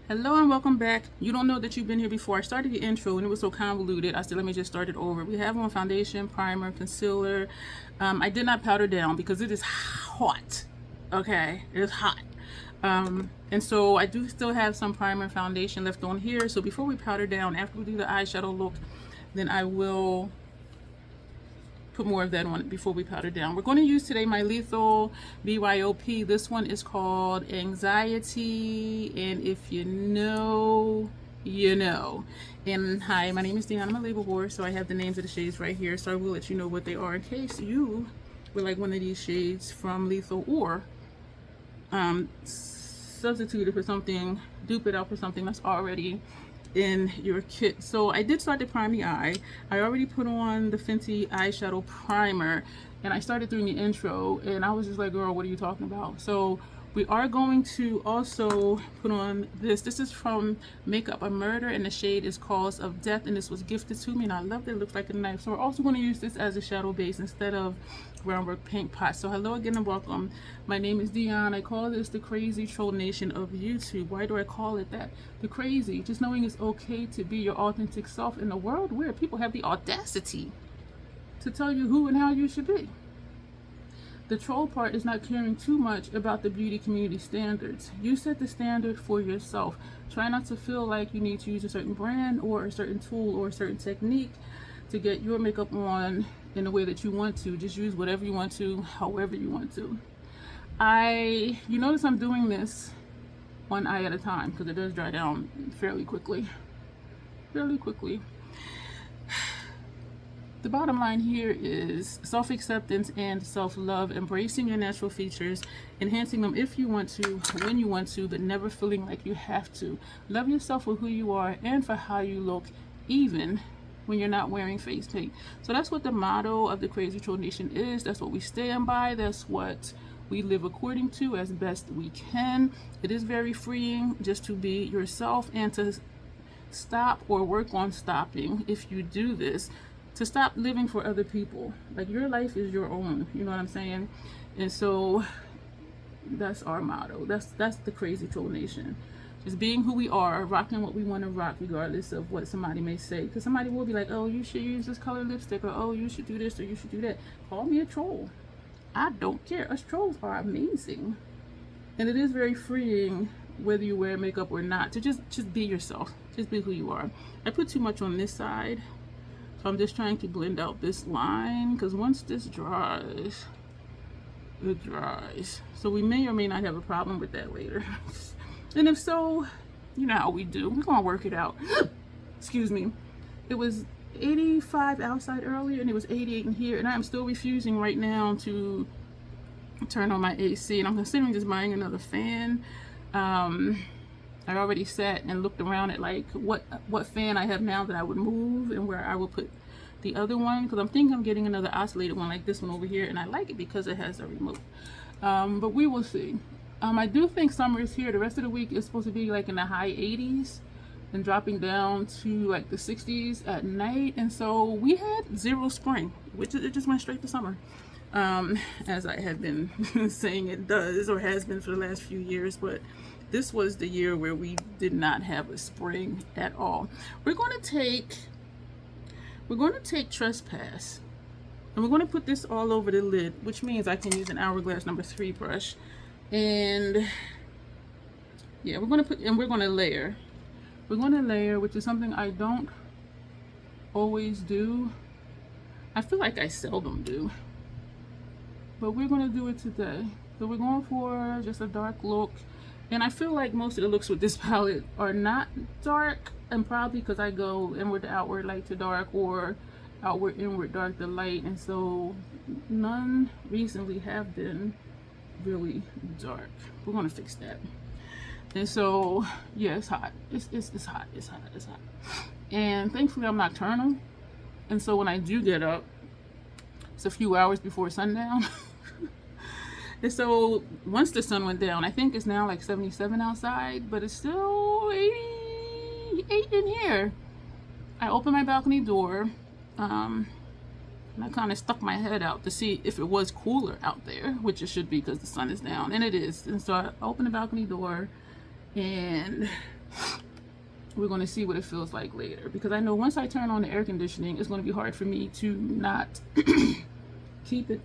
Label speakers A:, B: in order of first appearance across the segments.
A: Hello and welcome back. You don't know that you've been here before. I started the intro and it was so convoluted. I said, let me just start it over. We have on foundation, primer, concealer. I did not powder down because it is hot. Okay, it is hot. And so I do still have some primer and foundation left on here. So before we powder down, after we do the eyeshadow look, then I will put more of that on it before we powder down. We're going to use today my lethal BYOP. This one is called Anxiety, and if you know, you know. And hi, my name is Dion. I'm a label whore, so I have the names of the shades right here, so I will let you know what they are in case you would like one of these shades from lethal, or substitute it for something, dupe it out for something that's already in your kit. So I did start to prime the eye. I already put on the Fenty eyeshadow primer, and I started doing the intro, and I was just like, girl, what are you talking about? So we are going to also put on this. This is from Makeup a Murder, and the shade is Cause of Death, and this was gifted to me, and I love it. It looks like a knife. So we're also going to use this as a shadow base instead of groundwork paint pot. So hello again and welcome. My name is Dion. I call this the crazy troll nation of YouTube. Why do I call it that? The crazy, just knowing it's okay to be your authentic self in a world where people have the audacity to tell you who and how you should be. The troll part is not caring too much about the beauty community standards. You set the standard for yourself. Try not to feel like you need to use a certain brand or a certain tool or a certain technique to get your makeup on in the way that you want to. Just use whatever you want to, however you want to. You notice I'm doing this one eye at a time because it does dry down fairly quickly. The bottom line here is self-acceptance and self-love, embracing your natural features, enhancing them if you want to, when you want to, but never feeling like you have to. Love yourself for who you are and for how you look, even when you're not wearing face paint. So that's what the motto of the Crazy Troll Nation is. That's what we stand by. That's what we live according to as best we can. It is very freeing just to be yourself and to stop or work on stopping, if you do this, to stop living for other people. Like, your life is your own, you know what I'm saying? And so that's our motto. That's the Crazy Troll Nation. Just being who we are, rocking what we want to rock, regardless of what somebody may say. Because somebody will be like, oh, you should use this color lipstick, or oh, you should do this, or you should do that. Call me a troll. I don't care. Us trolls are amazing. And it is very freeing, whether you wear makeup or not, to just be yourself. Just be who you are. I put too much on this side, so I'm just trying to blend out this line, because once this dries, it dries. So we may or may not have a problem with that later. And if so, you know how we do. We're gonna work it out. Excuse me. It was 85 outside earlier, and it was 88 in here, and I am still refusing right now to turn on my AC, and I'm considering just buying another fan. I already sat and looked around at like what fan I have now that I would move and where I would put the other one, because I'm thinking I'm getting another oscillator one like this one over here, and I like it because it has a remote. But we will see. I do think summer is here. The rest of the week is supposed to be like in the high 80s and dropping down to like the 60s at night, and so we had zero spring, which it just went straight to summer, as I had been saying it does, or has been for the last few years. But this was the year where we did not have a spring at all. We're going to take Trespass, and we're going to put this all over the lid, which means I can use an Hourglass number 3 brush. And yeah, we're going to layer. We're going to layer, which is something I don't always do. I feel like I seldom do, but we're going to do it today. So we're going for just a dark look. And I feel like most of the looks with this palette are not dark, and probably because I go inward to outward, light to dark, or outward, inward, dark to light. And so none recently have been really dark. We're going to fix that. And so, yeah, it's hot. It's hot. And thankfully I'm nocturnal. And so when I do get up, it's a few hours before sundown. And so once the sun went down, I think it's now like 77 outside, but it's still 88 in here. I opened my balcony door, and I kind of stuck my head out to see if it was cooler out there, which it should be because the sun is down, and it is. And so I opened the balcony door, and we're going to see what it feels like later, because I know once I turn on the air conditioning, it's going to be hard for me to not keep it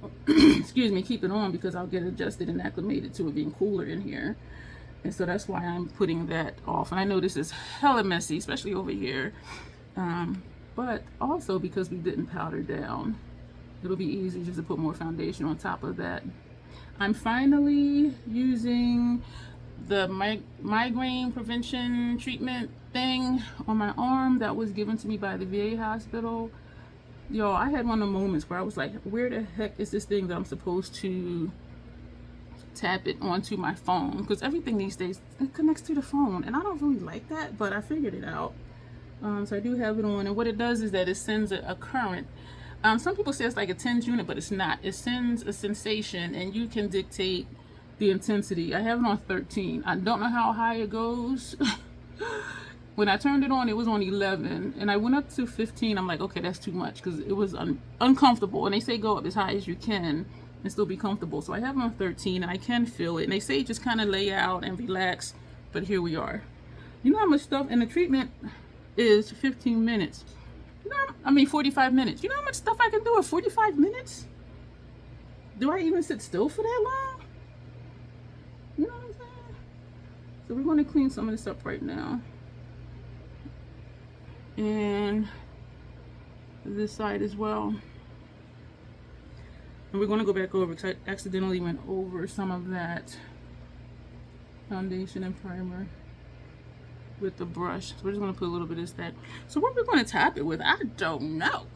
A: keep it on, because I'll get adjusted and acclimated to it being cooler in here. And so that's why I'm putting that off. And I know this is hella messy, especially over here, but also because we didn't powder down, it'll be easy just to put more foundation on top of that. I'm finally using the migraine prevention treatment thing on my arm that was given to me by the VA hospital. Yo, I had one of the moments where I was like, where the heck is this thing that I'm supposed to tap it onto my phone? Because everything these days, it connects to the phone, and I don't really like that, but I figured it out. So I do have it on, and what it does is that it sends a current. Some people say it's like a TENS unit, but it's not. It sends a sensation, and you can dictate the intensity. I have it on 13. I don't know how high it goes. When I turned it on, it was on 11, and I went up to 15. I'm like, okay, that's too much, because it was uncomfortable. And they say go up as high as you can and still be comfortable. So I have it on 13, and I can feel it. And they say just kind of lay out and relax, but here we are. You know how much stuff, and the treatment is 15 minutes. You know, I mean 45 minutes. You know how much stuff I can do in 45 minutes? Do I even sit still for that long? You know what I'm saying? So we're going to clean some of this up right now. And this side as well. And we're going to go back over, because I accidentally went over some of that foundation and primer with the brush. So we're just going to put a little bit of that. So what we're going to tap it with, I don't know.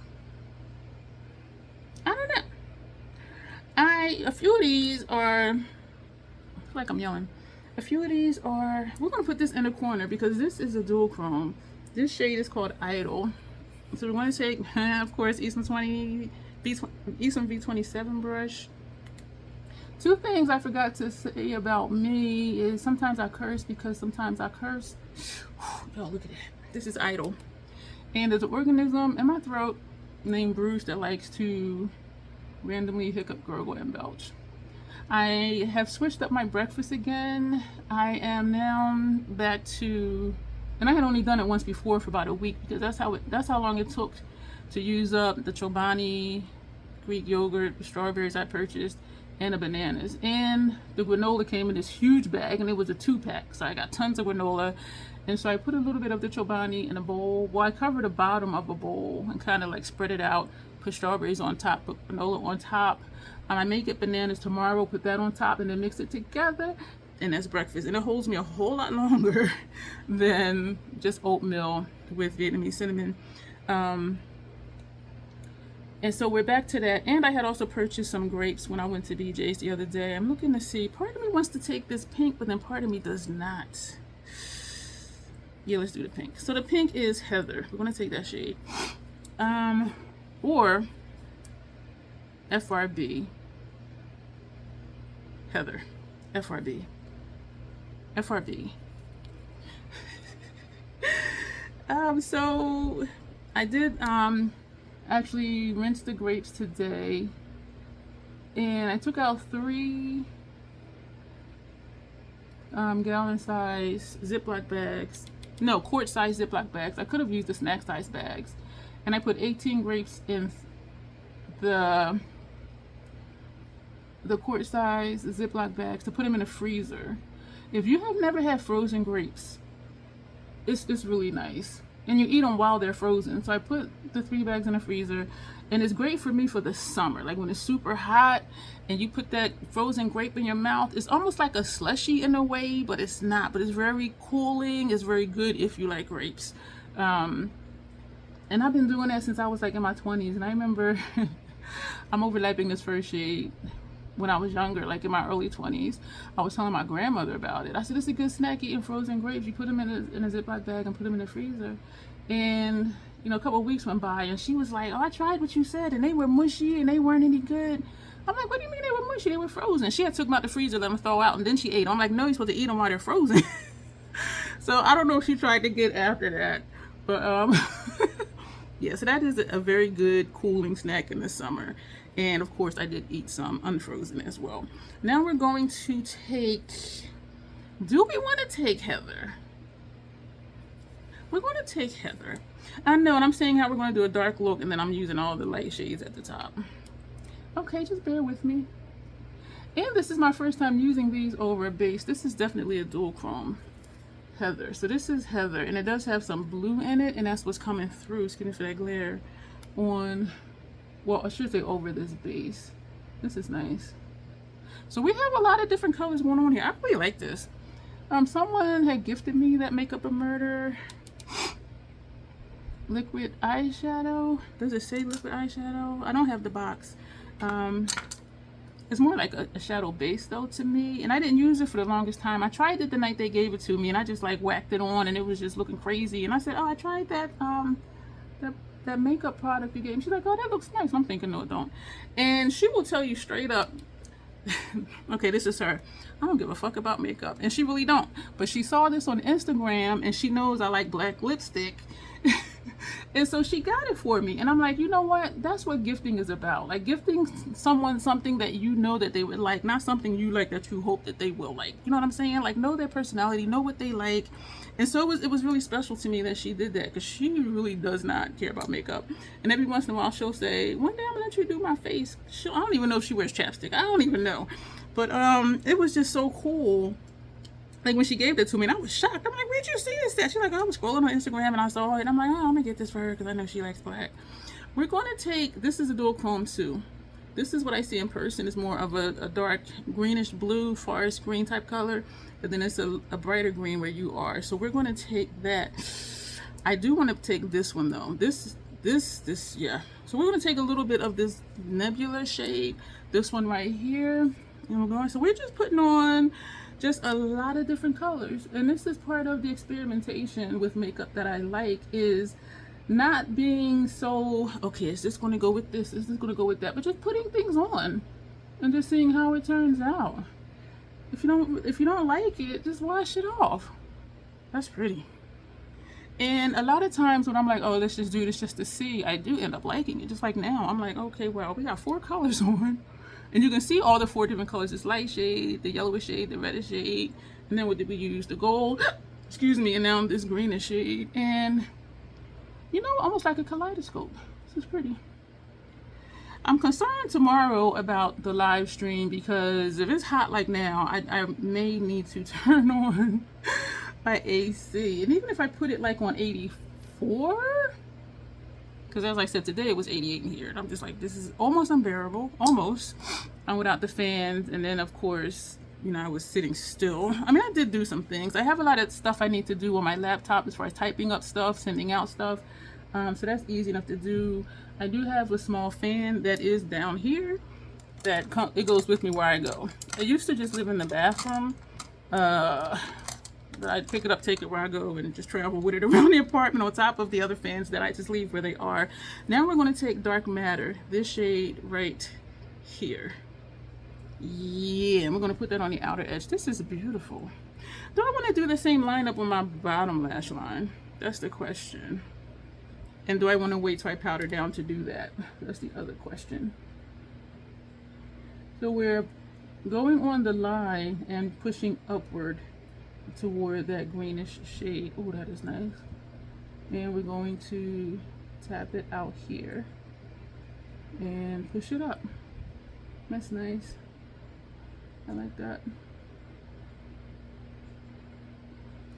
A: A few of these are, I feel like I'm yelling. A few of these are, we're going to put this in the corner, because this is a dual chrome. This shade is called Idol. So we're going to take, of course, Eastman V27 brush. Two things I forgot to say about me is sometimes I curse, because sometimes I curse. Yo, look at that. This is Idol. And there's an organism in my throat named Bruce that likes to randomly hiccup, gurgle, and belch. I have switched up my breakfast again. I am now back to, and I had only done it once before for about a week, because that's how long it took to use up the Chobani Greek yogurt, the strawberries I purchased, and the bananas. And the granola came in this huge bag, and it was a 2-pack. So I got tons of granola. And so I put a little bit of the Chobani in a bowl. Well, I covered the bottom of a bowl and kind of like spread it out, put strawberries on top, put granola on top. I may get bananas tomorrow, put that on top, and then mix it together. And that's breakfast. And it holds me a whole lot longer than just oatmeal with Vietnamese cinnamon. And so we're back to that. And I had also purchased some grapes when I went to BJ's the other day. I'm looking to see, part of me wants to take this pink, but then part of me does not. Yeah, let's do the pink. So the pink is Heather. We're going to take that shade. Or FRB. Heather. FRB. FRB. So I did actually rinse the grapes today, and I took out 3 gallon size Ziploc bags. No, quart size Ziploc bags. I could have used the snack size bags. And I put 18 grapes in the quart size Ziploc bags to put them in the freezer. If you have never had frozen grapes, it's really nice. And you eat them while they're frozen. So I put the 3 bags in the freezer, and it's great for me for the summer. Like when it's super hot and you put that frozen grape in your mouth, it's almost like a slushy in a way, but it's not. But it's very cooling. It's very good if you like grapes. And I've been doing that since I was like in my 20s. And I remember I'm overlapping this first shade when I was younger, like in my early 20s. I was telling my grandmother about it. I said, it's a good snack, eating frozen grapes. You put them in a Ziploc bag and put them in the freezer. And, you know, a couple of weeks went by, and she was like, oh, I tried what you said, and they were mushy, and they weren't any good. I'm like, what do you mean they were mushy? They were frozen. She had took them out the freezer, let them thaw out, and then she ate them. I'm like, no, you're supposed to eat them while they're frozen. So I don't know if she tried to get after that. But, yeah, so that is a very good cooling snack in the summer. And of course I did eat some unfrozen as well. Now we're going to take, do we want to take Heather? We're going to take Heather. I know, and I'm saying how we're going to do a dark look, and then I'm using all the light shades at the top. Okay, just bear with me. And this is my first time using these over a base. This is definitely a dual chrome Heather. So this is Heather, and it does have some blue in it, and that's what's coming through, excuse me for that glare, on, well, I should say over this base. This is nice. So we have a lot of different colors going on here. I really like this. Someone had gifted me that Makeup of Murder liquid eyeshadow. Does it say liquid eyeshadow? I don't have the box. It's more like a shadow base though to me, and I didn't use it for the longest time. I tried it the night they gave it to me, and I just like whacked it on, and it was just looking crazy. And I said, oh, I tried that that makeup product you gave me. She's like, oh, that looks nice. I'm thinking, no, it don't. And she will tell you straight up, okay, this is her, I don't give a fuck about makeup, and she really don't. But she saw this on Instagram, and she knows I like black lipstick. And so she got it for me, and I'm like, you know what, that's what gifting is about. Like gifting someone something that you know that they would like, not something you like that you hope that they will like. You know what I'm saying? Like, know their personality, know what they like. And so it was really special to me that she did that, because she really does not care about makeup. And every once in a while she'll say, one day I'm gonna let you do my face. I don't even know if she wears chapstick, I don't even know. But it was just so cool. Like when she gave it to me, and I was shocked. I'm like, where'd you see this at? She's like, I was scrolling on Instagram and I saw it. And I'm like, oh, I'm gonna get this for her because I know she likes black. We're gonna take, this is a dual chrome too. This is what I see in person. It's more of a dark greenish blue, forest green type color. But then it's a brighter green where you are. So we're gonna take that. I do want to take this one though. This, yeah. So we're gonna take a little bit of this nebula shade. This one right here. And we're going, so we're just putting on just a lot of different colors. And this is part of the experimentation with makeup that I like, is not being so, okay, is this going to go with this, is this going to go with that, but just putting things on and just seeing how it turns out. If you don't like it, just wash it off. That's pretty. And a lot of times when I'm like, oh, let's just do this just to see, I do end up liking it. Just like now, I'm like, okay, well, we got 4 colors on. And you can see all the 4 different colors. It's light shade, the yellowish shade, the reddish shade, and then what did we use? The gold, excuse me, and now this greenish shade. And, you know, almost like a kaleidoscope. This is pretty. I'm concerned tomorrow about the live stream, because if it's hot like now, I may need to turn on my AC. And even if I put it like on 84, because as I said, today it was 88 in here, and I'm just like, this is almost unbearable, almost. And without the fans, and then of course, you know, I was sitting still. I mean, I did do some things. I have a lot of stuff I need to do on my laptop as far as typing up stuff, sending out stuff. So that's easy enough to do. I do have a small fan that is down here that it goes with me where I go. I used to just live in the bathroom. I'd pick it up, take it where I go, and just travel with it around the apartment on top of the other fans that I just leave where they are. Now we're going to take Dark Matter, this shade right here. Yeah, and we're going to put that on the outer edge. This is beautiful. Do I want to do the same lineup on my bottom lash line? That's the question. And do I want to wait till I powder down to do that? That's the other question. So we're going on the line and pushing upward toward that greenish shade. Oh, that is nice. And we're going to tap it out here and push it up. That's nice. I like that.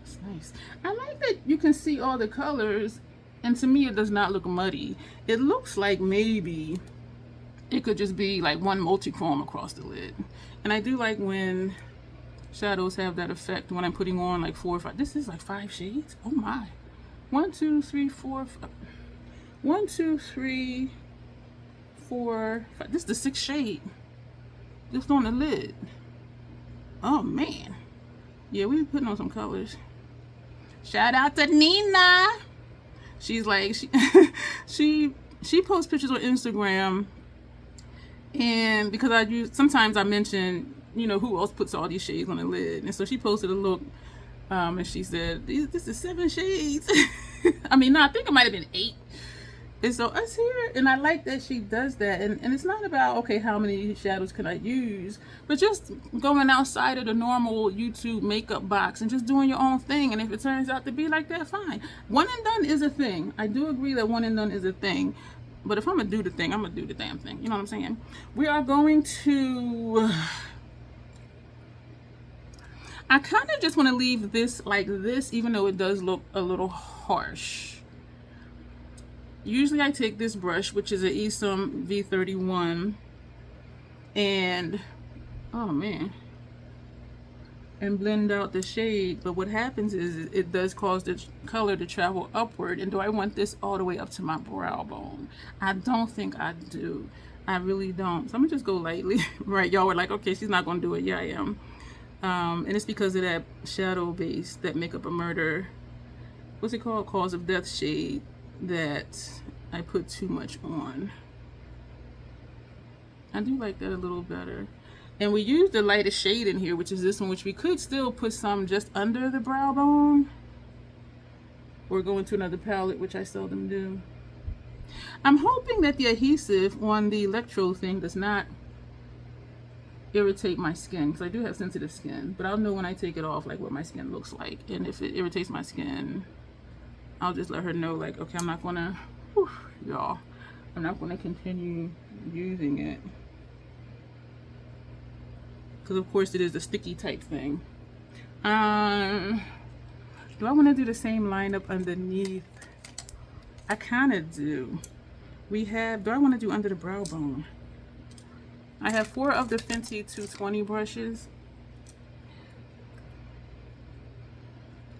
A: It's nice. I like that you can see all the colors, and to me it does not look muddy. It looks like maybe it could just be like one multi-chrome across the lid. And I do like when shadows have that effect when I'm putting on like 4 or 5. This is like 5 shades. Oh my. 1, 2, 3, 4, 5. 1, 2, 3, 4, 5. This is the 6th shade just on the lid. Oh man. Yeah, we putting on some colors. Shout out to Nina. She's like, she posts pictures on Instagram, and because sometimes I mention, you know, who else puts all these shades on the lid, and so she posted a look, and she said, this is 7 shades. I mean, no, I think it might have been 8, And so us here, and I like that she does that. And it's not about, okay, how many shadows can I use, but just going outside of the normal YouTube makeup box and just doing your own thing. And if it turns out to be like that, fine. One and done is a thing. I do agree that one and done is a thing. But if I'm going to do the thing, I'm going to do the damn thing. You know what I'm saying? We are going to... I kind of just want to leave this like this, even though it does look a little harsh. Usually I take this brush, which is an Esom V31, and oh man, and blend out the shade. But what happens is it does cause the color to travel upward. And do I want this all the way up to my brow bone? I don't think I do. I really don't. So I'm gonna just go lightly. Right, y'all were like, okay, she's not gonna do it. Yeah, I am. And it's because of that shadow base, that Makeup a Murder, what's it called, Cause of Death shade, that I put too much on. I do like that a little better. And we use the lightest shade in here, which is this one, which we could still put some just under the brow bone, or go into another palette, which I seldom do. I'm hoping that the adhesive on the electro thing does not irritate my skin, because I do have sensitive skin, but I'll know when I take it off like what my skin looks like. And if it irritates my skin, I'll just let her know, like, okay, I'm not gonna, y'all, I'm not gonna continue using it, because of course it is a sticky type thing. Do I want to do the same lineup underneath? I kind of do. Do I want to do under the brow bone? I have 4 of the Fenty 220 brushes.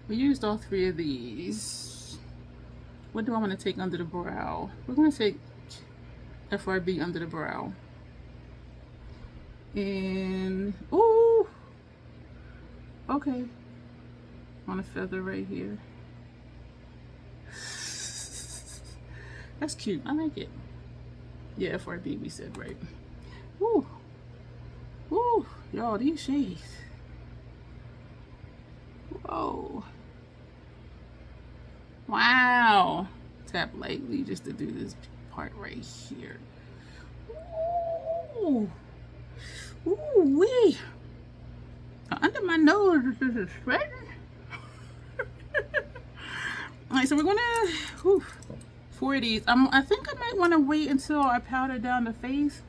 A: We used all 3 of these. What do I want to take under the brow? We're going to take FRB under the brow. And, ooh, okay. On a feather right here. That's cute. I like it. Yeah, FRB we said, right? Woo. Woo. Y'all, these shades. Whoa. Wow. Tap lightly just to do this part right here. Ooh. Ooh wee. Under my nose, this is sweating. Alright, so we're gonna, for these, I think I might want to wait until I powder down the face.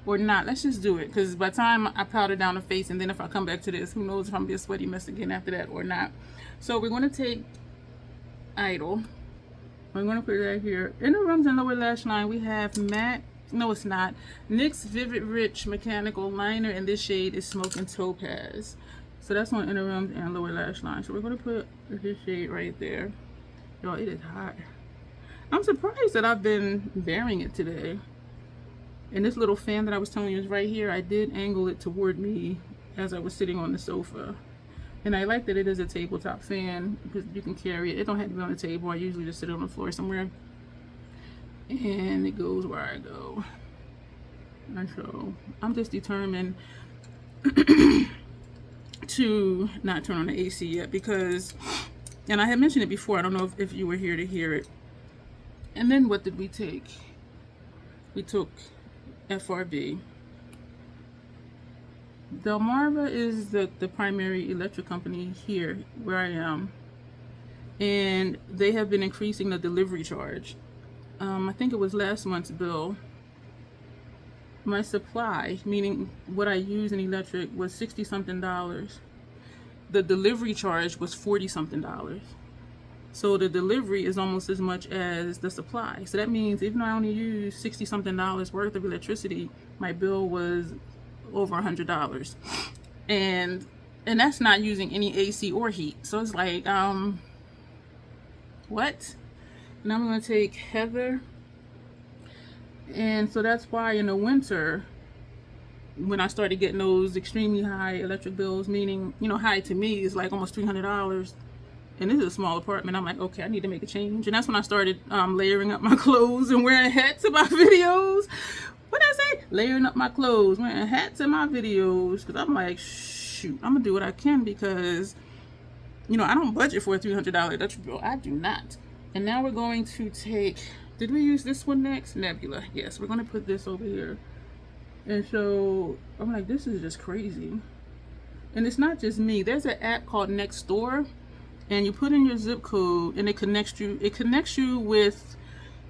A: Or not. Let's just do it, because by the time I powder down the face, and then if I come back to this, who knows if I'm gonna be a sweaty mess again after that or not. So we're going to take Idol. We're going to put it right here. In the rooms and lower lash line, we have matte, no it's not, NYX Vivid Rich Mechanical Liner, and this shade is Smoking Topaz. So that's on inner rooms and lower lash line. So we're going to put this shade right there. Y'all, it is hot. I'm surprised that I've been bearing it today. And this little fan that I was telling you is right here. I did angle it toward me as I was sitting on the sofa. And I like that it is a tabletop fan, because you can carry it. It don't have to be on the table. I usually just sit it on the floor somewhere. And it goes where I go. And so I'm just determined to not turn on the AC yet, because, and I had mentioned it before, I don't know if you were here to hear it. And then what did we take? We took FRB. DionLorah is the primary electric company here where I am, and they have been increasing the delivery charge. I think it was last month's bill. My supply, meaning what I use in electric, was $60 something. The delivery charge was $40 something. So the delivery is almost as much as the supply. So that means even though I only use $60 something worth of electricity, my bill was over $100. And that's not using any AC or heat. So it's like, what? Now I'm gonna take Heather. And so that's why in the winter, when I started getting those extremely high electric bills, meaning, you know, high to me is like almost $300. And this is a small apartment. I'm like, okay, I need to make a change. And that's when I started layering up my clothes and wearing hats in my videos. What did I say? Layering up my clothes, wearing hats in my videos. Because I'm like, shoot, I'm going to do what I can, because, you know, I don't budget for a $300 electric bill. I do not. And now we're going to take Did we use this one next? Nebula. Yes, we're gonna put this over here. And so I'm like, this is just crazy. And it's not just me. There's an app called Nextdoor, and you put in your zip code, and it connects you. It connects you with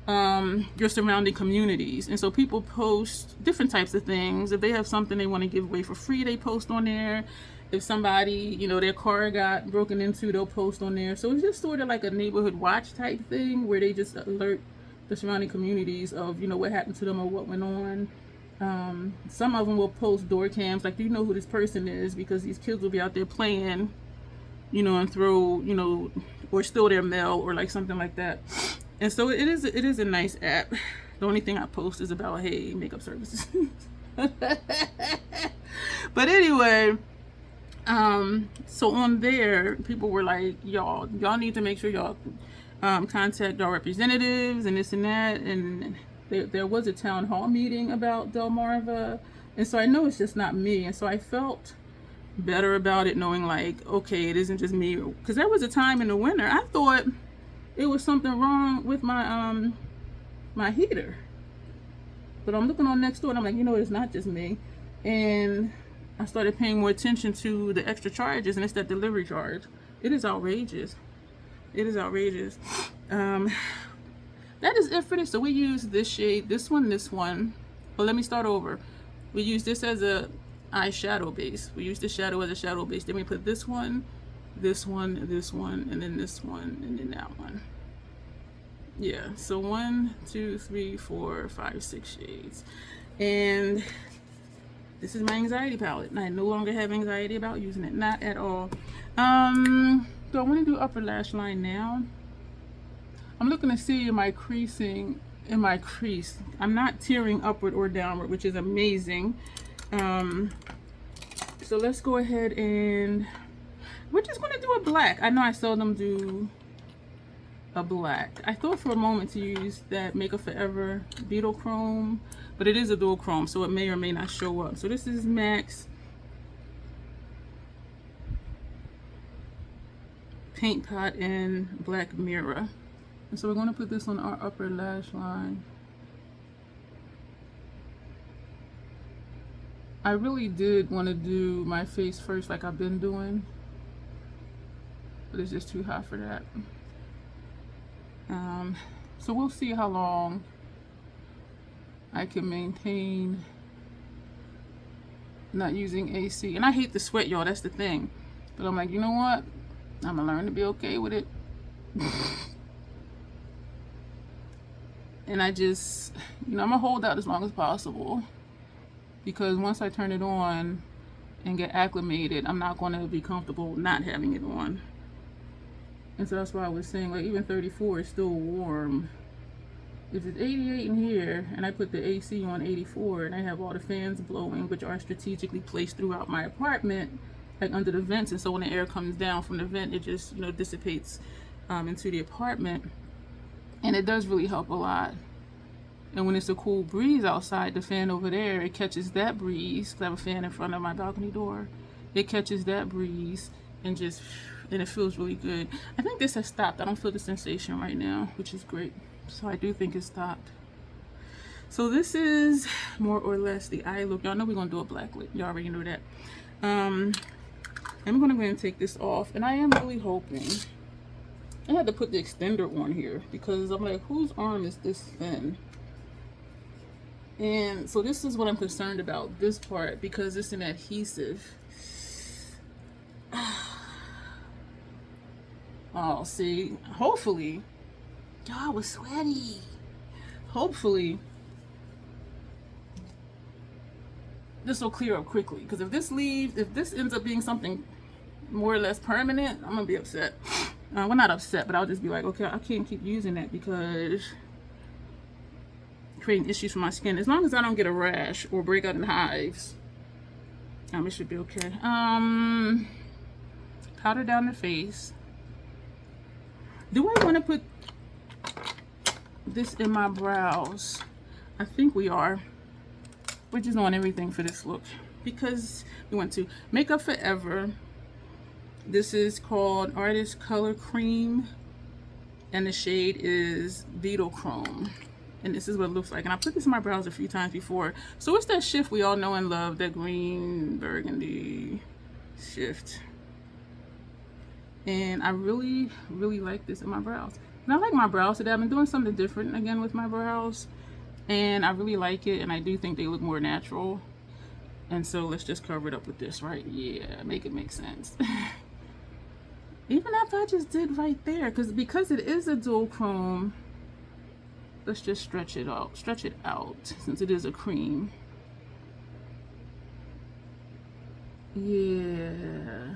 A: your surrounding communities. And so people post different types of things. If they have something they want to give away for free, they post on there. If somebody, you know, their car got broken into, they'll post on there. So it's just sort of like a neighborhood watch type thing where they just alert the surrounding communities of, you know, what happened to them or what went on. Some of them will post door cams, like, do you know who this person is? Because these kids will be out there playing, you know, and throw, you know, or steal their mail or like something like that. And so it is a nice app. The only thing I post is about, hey, makeup services. But anyway, so on there, people were like, y'all need to make sure y'all contact our representatives and this and that. And there was a town hall meeting about Delmarva. And so I know it's just not me. And so I felt better about it, knowing like, okay, it isn't just me. Because there was a time in the winter, I thought it was something wrong with my my heater. But I'm looking on Nextdoor and I'm like, you know, it's not just me. And I started paying more attention to the extra charges, and it's that delivery charge. It is outrageous. It is outrageous. That is it for this. So we use this shade, this one. But let me start over. We use this as a eyeshadow base. We use the shadow as a shadow base. Then we put this one, and then this one, and then that one. Yeah, so 1, 2, 3, 4, 5, 6 shades. And this is my anxiety palette, and I no longer have anxiety about using it, not at all. So I want to do upper lash line now. I'm looking to see my creasing in my crease. I'm not tearing upward or downward, which is amazing. So let's go ahead and we're just going to do a black. I know I seldom do a black. I thought for a moment to use that Makeup Forever Beetle Chrome, but it is a dual chrome, so it may or may not show up. So this is MAC's Paint Pot in Black Mirror. And so we're going to put this on our upper lash line. I really did want to do my face first like I've been doing, but it's just too hot for that. So we'll see how long I can maintain not using AC. And I hate to sweat, y'all, that's the thing. But I'm like, you know what? I'm gonna learn to be okay with it. And I just, you know, I'm gonna hold out as long as possible, because once I turn it on and get acclimated, I'm not gonna be comfortable not having it on. And so that's why I was saying, like, even 34 is still warm. If it's 88 in here and I put the AC on 84 and I have all the fans blowing, which are strategically placed throughout my apartment, like under the vents, and so when the air comes down from the vent, it just, you know, dissipates into the apartment, and it does really help a lot. And when it's a cool breeze outside, the fan over there, it catches that breeze, because I have a fan in front of my balcony door. It catches that breeze and just, and it feels really good. I think this has stopped. I don't feel the sensation right now, which is great. So I do think it stopped. So this is more or less the eye look. Y'all know we're gonna do a black lip. Y'all already know that. I'm gonna go ahead and take this off, and I am really hoping. I had to put the extender on here because I'm like, whose arm is this thin? And so this is what I'm concerned about, this part, because it's an adhesive. Oh, see, hopefully, y'all, I was sweaty. Hopefully, this will clear up quickly, because if this ends up being something more or less permanent, I'm gonna be upset. Well, not upset, but I'll just be like, okay, I can't keep using that because creating issues for my skin. As long as I don't get a rash or break out in hives, it should be okay. Powder down the face. Do I want to put this in my brows? I think we are. We're just on everything for this look because we went to Makeup Forever. This is called Artist Color Cream and the shade is Beetle Chrome. And this is what it looks like. And I put this in my brows a few times before. So it's that shift we all know and love, that green burgundy shift. And I really, really like this in my brows. And I like my brows today. I've been doing something different again with my brows. And I really like it. And I do think they look more natural. And so let's just cover it up with this, right? Yeah, make it make sense. Even after I just did right there. Because it is a dual chrome. Let's just stretch it out since it is a cream. Yeah.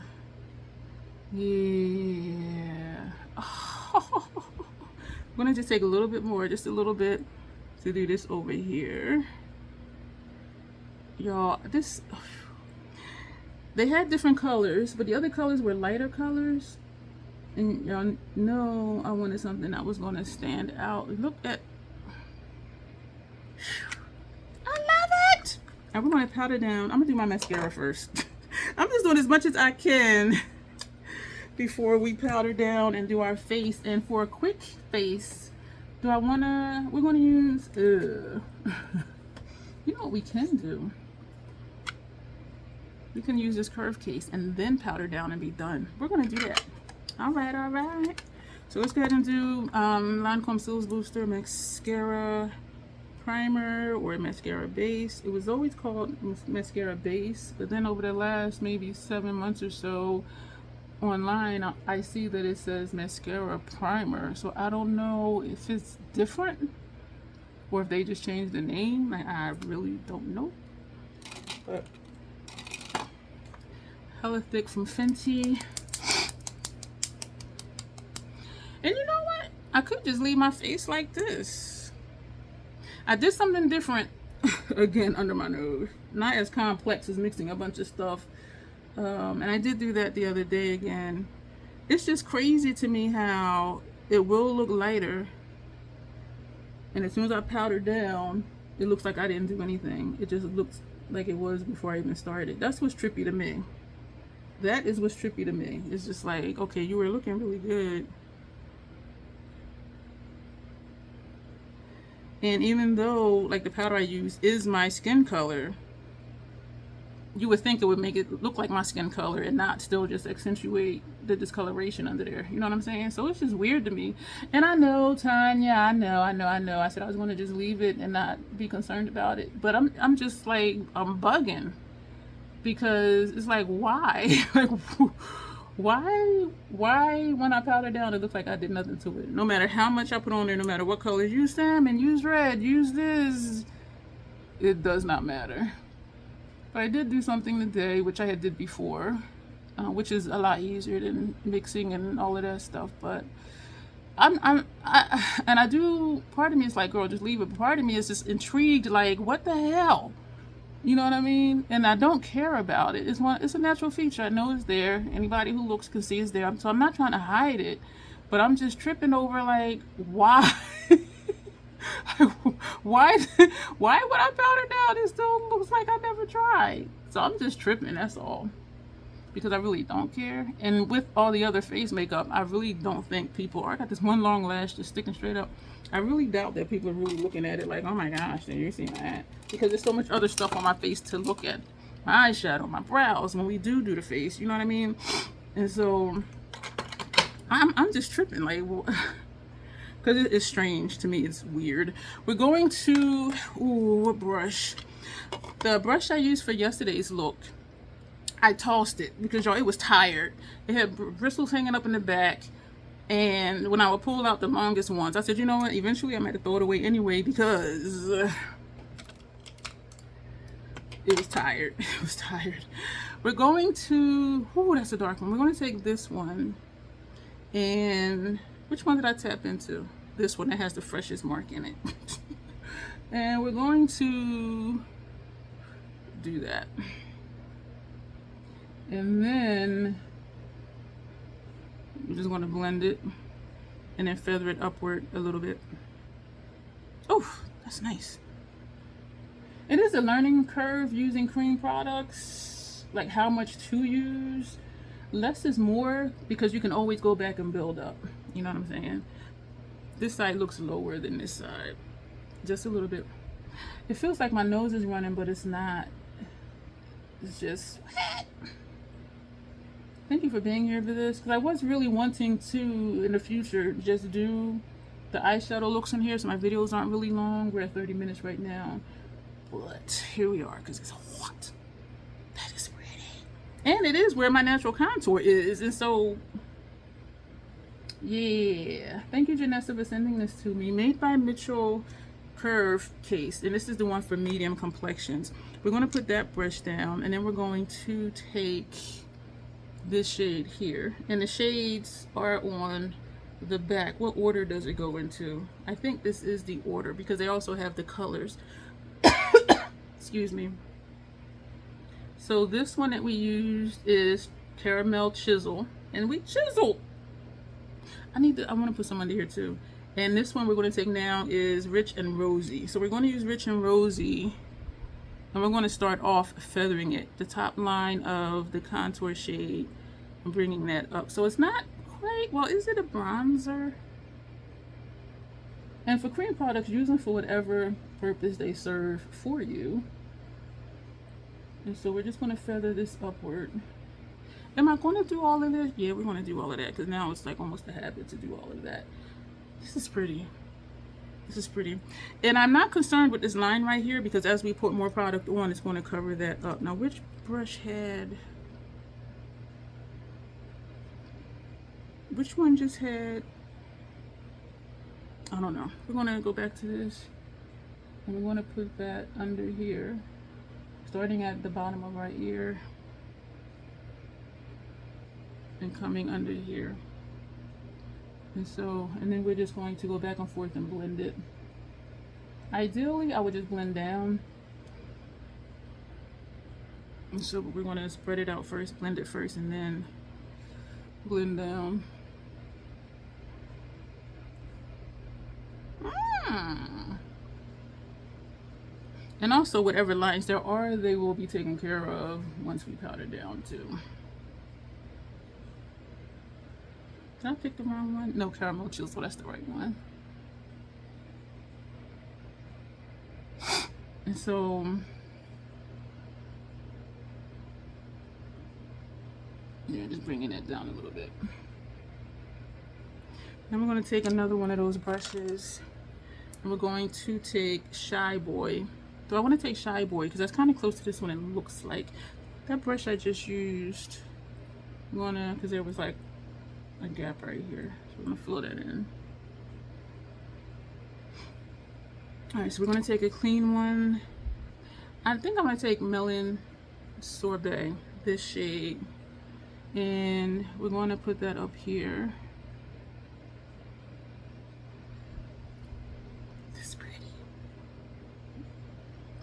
A: Oh. I'm gonna just take a little bit more, just a little bit, to do this over here. Y'all, they had different colors, but the other colors were lighter colors. And y'all know I wanted something that was gonna stand out. Look at, I love it. And we're gonna powder down. I'm gonna do my mascara first. I'm just doing as much as I can before we powder down and do our face. And for a quick face, we're gonna use, you know what we can do? We can use this curve case and then powder down and be done. We're gonna do that. All right. So let's go ahead and do Lancome Cils Booster Mascara Primer or Mascara Base. It was always called Mascara Base, but then over the last maybe 7 months or so online, I see that it says Mascara Primer. So I don't know if it's different or if they just changed the name. I really don't know. But hella thick from Fenty. And you know what? I could just leave my face like this. I did something different again under my nose. Not as complex as mixing a bunch of stuff. And I did do that the other day again. It's just crazy to me how it will look lighter. And as soon as I powder down, it looks like I didn't do anything. It just looks like it was before I even started. That's what's trippy to me. That is what's trippy to me. It's just like, okay, you were looking really good. And even though, like, the powder I use is my skin color, you would think it would make it look like my skin color and not still just accentuate the discoloration under there. You know what I'm saying? So it's just weird to me. And I know, Tanya, I know. I said I was going to just leave it and not be concerned about it. But I'm just like, I'm bugging. Because it's like, why? Like, why when I powder down it looks like I did nothing to it? No matter how much I put on there, no matter what colors, use salmon, use red, use this, it does not matter. But I did do something today, which I had did before, which is a lot easier than mixing and all of that stuff. But part of me is like, girl, just leave it. But part of me is just intrigued, like, what the hell? You know what I mean? And I don't care about it. It's a natural feature. I know it's there. Anybody who looks can see it's there. So I'm not trying to hide it. But I'm just tripping over, like, why? why would I powder down? It still looks like I never tried. So I'm just tripping, that's all. Because I really don't care. And with all the other face makeup, I really don't think people I got this one long lash just sticking straight up. I really doubt that people are really looking at it like, oh my gosh, did you see that? Because there's so much other stuff on my face to look at. My eyeshadow, my brows, when we do the face, you know what I mean? And so I'm just tripping, like, because it's strange to me. It's weird. We're going to, what brush? The brush I used for yesterday's look, I tossed it because, y'all, it was tired. It had bristles hanging up in the back. And when I would pull out the longest ones, I said, you know what? Eventually, I might have throw it away anyway because it was tired. It was tired. We're going to, that's a dark one. We're going to take this one. And which one did I tap into? This one that has the freshest mark in it. And we're going to do that. And then we're just going to blend it and then feather it upward a little bit. Oh, that's nice. It is a learning curve using cream products, like how much to use. Less is more because you can always go back and build up. You know what I'm saying? This side looks lower than this side. Just a little bit. It feels like my nose is running, but it's not. It's just... Thank you for being here for this, because I was really wanting to, in the future, just do the eyeshadow looks in here, so my videos aren't really long. We're at 30 minutes right now. But here we are, because it's hot. That is pretty. And it is where my natural contour is, and so... Yeah. Thank you, Janessa, for sending this to me. Made by Mitchell Curve Case, and this is the one for medium complexions. We're going to put that brush down, and then we're going to take this shade here, and the shades are on the back. What order does it go into? I think this is the order, because they also have the colors. Excuse me. So this one that we used is Caramel Chisel, and we chiseled. I want to put some under here too. And this one we're going to take now is Rich and Rosy. So we're going to use Rich and Rosy, and we're going to start off feathering it, the top line of the contour shade, and bringing that up. So it's not quite, well, is it a bronzer? And for cream products, use them for whatever purpose they serve for you. And so we're just going to feather this upward. Am I going to do all of this? Yeah, we're going to do all of that, because now it's like almost a habit to do all of that. This is pretty. This is pretty. And I'm not concerned with this line right here, because as we put more product on, it's going to cover that up. Now, which brush had... Which one just had... I don't know. We're going to go back to this, and we're going to put that under here, starting at the bottom of our ear and coming under here. And so, and then we're just going to go back and forth and blend it. Ideally, I would just blend down. And so we're going to spread it out first, blend it first, and then blend down. And also, whatever lines there are, they will be taken care of once we powder down too. Did I pick the wrong one? No, Caramel Chisel, that's the right one. And so, yeah, just bringing it down a little bit. Then we're going to take another one of those brushes, and we're going to take Shy Boy. So I want to take Shy Boy because that's kind of close to this one, it looks like. That brush I just used, I'm gonna, because there was like a gap right here, so I'm gonna fill that in. Alright, so we're gonna take a clean one. I think I'm gonna take Melon Sorbet, this shade, and we're going to put that up here. That's pretty.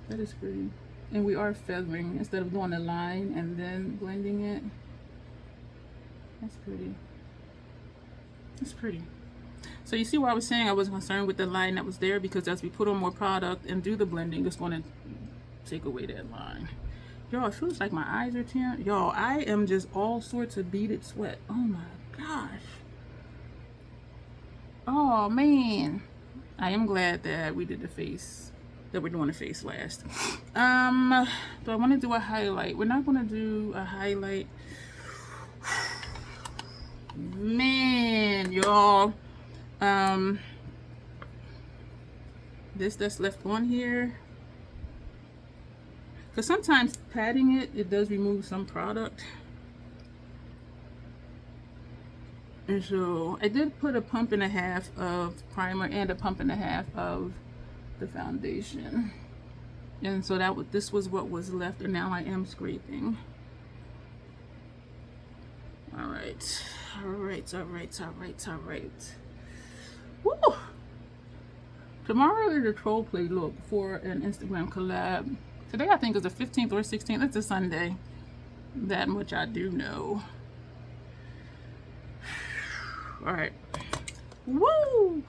A: That is pretty. And we are feathering instead of doing a line and then blending it. That's pretty. That's pretty. So you see why I was saying I was concerned with the line that was there, because as we put on more product and do the blending, it's going to take away that line. Y'all, it feels like my eyes are tearing. Y'all, I am just all sorts of beaded sweat. Oh my gosh. Oh man. I am glad that we did the face, that we're doing the face last. Do I want to do a highlight? We're not going to do a highlight. Man, y'all. This that's left on here, because sometimes patting it does remove some product. And so I did put a pump and a half of primer and a pump and a half of the foundation, and so that this was what was left, and now I am scraping. All right. Woo! Tomorrow is a troll play look for an Instagram collab. Today I think is the 15th or 16th. It's a Sunday. That much I do know. Alright. Woo!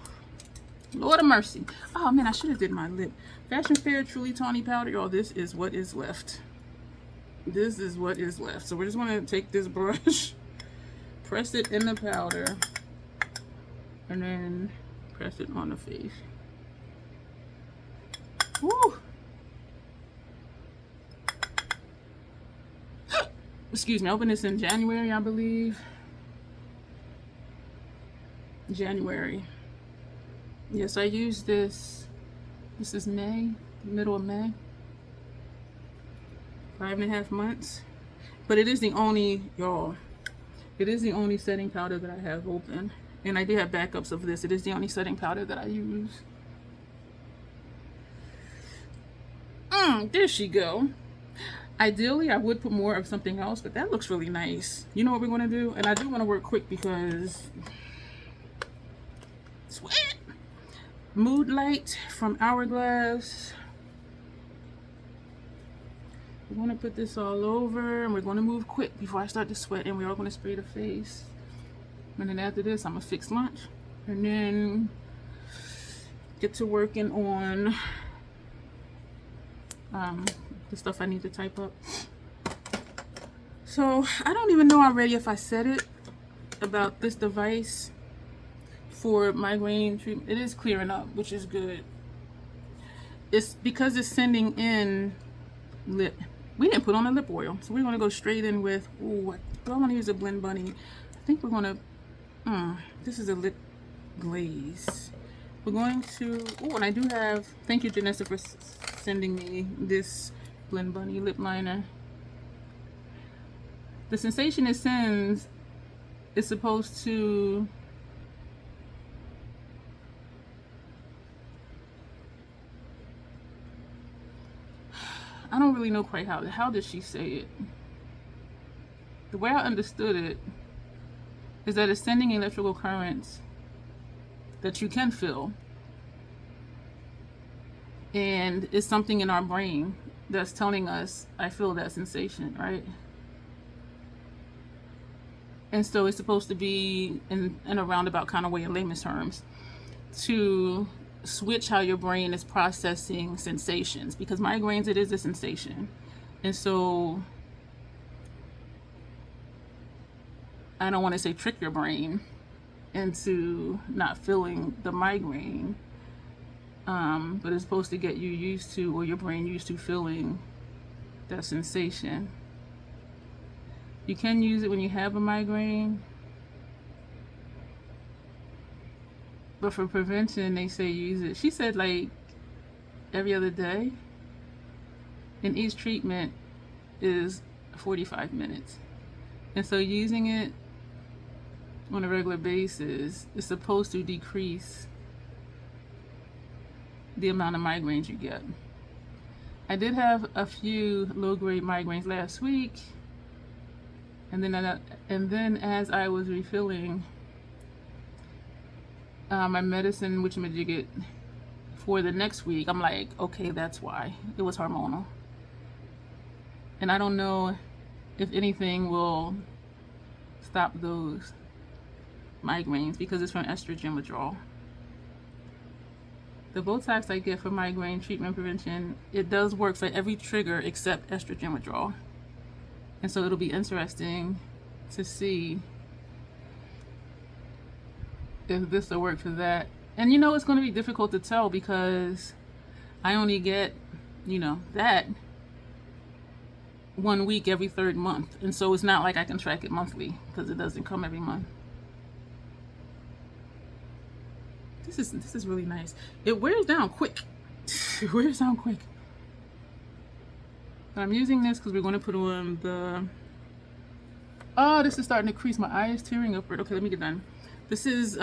A: Lord of mercy. Oh man, I should have did my lip. Fashion Fair Truly Tawny Powder. Y'all, this is what is left. This is what is left. So we're just going to take this brush, press it in the powder, and then Press it on the face. Woo! Excuse me, I opened this in January, I believe. January. Yes, I used this. This is May, middle of May. 5.5 months. But it is the only, y'all, it is the only setting powder that I have open. And I do have backups of this. It is the only setting powder that I use. There she go. Ideally, I would put more of something else, but that looks really nice. You know what we're going to do? And I do want to work quick because sweat. Mood Light from Hourglass. We're going to put this all over, and we're going to move quick before I start to sweat, and we're all going to spray the face. And then after this, I'm going to fix lunch, and then get to working on the stuff I need to type up. So I don't even know already if I said it about this device for migraine treatment. It is clearing up, which is good. It's because it's sending in lip. We didn't put on a lip oil, so we're going to go straight in with, ooh, I don't want to use a Blend Bunny. I think we're going to, this is a lip glaze. We're going to, oh, and I do have, thank you Janessa for sending me this Blend Bunny lip liner. The sensation it sends is supposed to I don't really know quite how did she say it. The way I understood it is that it's sending electrical currents that you can feel, and it's something in our brain that's telling us, I feel that sensation, right? And so it's supposed to be in a roundabout kind of way, in layman's terms, to switch how your brain is processing sensations, because migraines, it is a sensation. And so I don't want to say trick your brain into not feeling the migraine, but it's supposed to get you used to, or your brain used to, feeling that sensation. You can use it when you have a migraine, but for prevention, they say use it. She said like every other day, and each treatment is 45 minutes. And so using it on a regular basis is supposed to decrease the amount of migraines you get. I did have a few low-grade migraines last week, and then as I was refilling my medicine, which made you get for the next week, I'm like, okay, that's why. It was hormonal. And I don't know if anything will stop those migraines because it's from estrogen withdrawal. The Botox I get for migraine treatment prevention, it does work for every trigger except estrogen withdrawal. And so it'll be interesting to see if this will work for that. And you know, it's going to be difficult to tell because I only get, you know, that 1 week every 3rd month. And so it's not like I can track it monthly because it doesn't come every month. This is really nice. It wears down quick. It wears down quick. But I'm using this because we're going to put on the, oh, this is starting to crease. My eye is tearing upward. Okay, let me get done. This is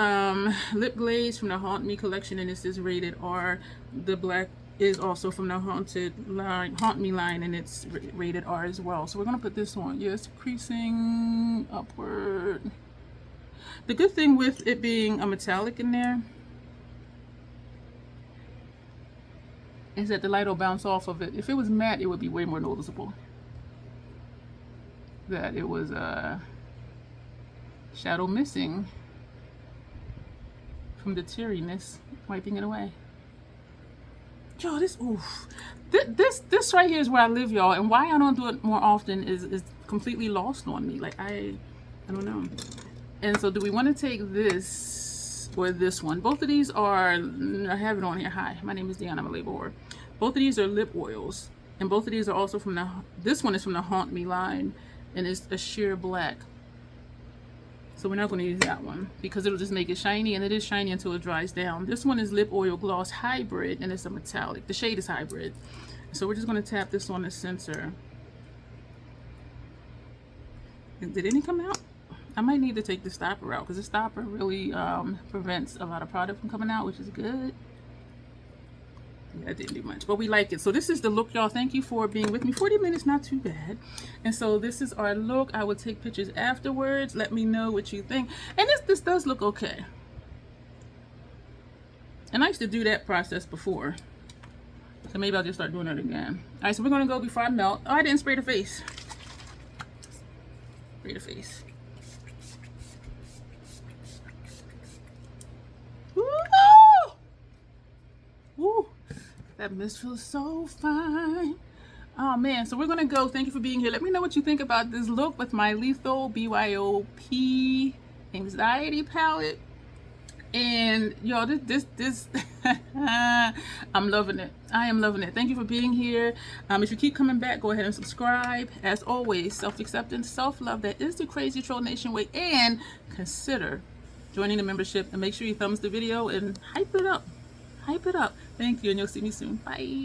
A: lip glaze from the Haunt Me collection, and this is rated R. The black is also from the Haunt Me line, and it's rated R as well. So we're gonna put this on. Yes, creasing upward. The good thing with it being a metallic in there is that the light will bounce off of it. If it was matte, it would be way more noticeable that it was shadow missing from the teariness, wiping it away. Yo, this, oof. This right here is where I live, y'all, and why I don't do it more often is completely lost on me. Like, I don't know. And so do we want to take this or this one. Both of these are, I have it on here. Hi, my name is Dion. I'm a label whore. Both of these are lip oils, and both of these are also from this one is from the Haunt Me line, and it's a sheer black. So we're not going to use that one because it'll just make it shiny, and it is shiny until it dries down. This one is Lip Oil Gloss Hybrid, and it's a metallic. The shade is hybrid. So we're just going to tap this on the center. Did any come out? I might need to take the stopper out because the stopper really prevents a lot of product from coming out, which is good. Yeah, I didn't do much, but we like it. So this is the look, y'all. Thank you for being with me. 40 minutes, not too bad. And so this is our look. I will take pictures afterwards. Let me know what you think. And this does look okay. And I used to do that process before. So maybe I'll just start doing it again. All right, so we're going to go before I melt. Oh, I didn't spray the face. Spray the face. Woo! Woo! That mist feels so fine. Oh man, so we're gonna go. Thank you for being here. Let me know what you think about this look with my Lethal BYOP Anxiety Palette. And y'all, this I'm loving it. I am loving it. Thank you for being here. If you keep coming back, go ahead and subscribe. As always, self-acceptance, self-love, that is the Crazy Troll Nation way. And consider joining the membership, and make sure you thumbs the video and hype it up. Hype it up. Thank you, and you'll see me soon. Bye.